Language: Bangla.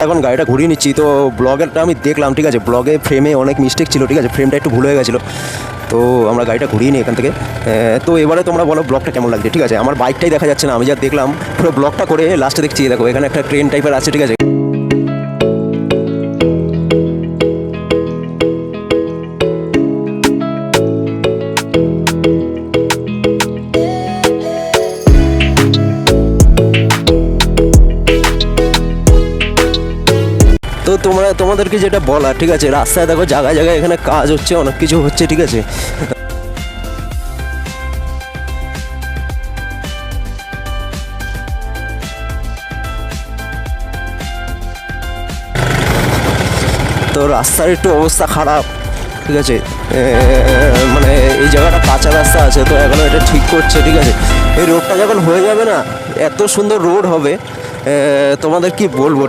এখন গাড়িটা ঘুরিয়ে নিচ্ছি, তো ব্লগেরটা আমি দেখলাম, ঠিক আছে, ব্লগে ফ্রেমে অনেক মিস্টেক ছিল, ঠিক আছে, ফ্রেমটা একটু ভুল হয়ে গেছিলো, তো আমরা গাড়িটা ঘুরিয়ে নিই এখান থেকে। তো এবারে তোমরা বলো ব্লগটা কেমন লাগছে, ঠিক আছে। আমার বাইকটাই দেখা যাচ্ছে না, আমি যা দেখলাম পুরো ব্লগটা করে লাস্টে দেখছি, দেখো এখানে একটা ট্রেন টাইপের আছে, ঠিক আছে। তো তোমাদেরকে যেটা বলা, ঠিক আছে, রাস্তায় দেখো জায়গায় জায়গায় এখানে কাজ হচ্ছে, অনেক কিছু হচ্ছে, ঠিক আছে। তো রাস্তার একটু অবস্থা খারাপ, ঠিক আছে। মানে এই জায়গাটা কাঁচা রাস্তা আছে, তো এখনও এটা ঠিক করছে, ঠিক আছে। এই রোডটা যখন হয়ে যাবে না, এত সুন্দর রোড হবে, তোমাদের কি বলবো।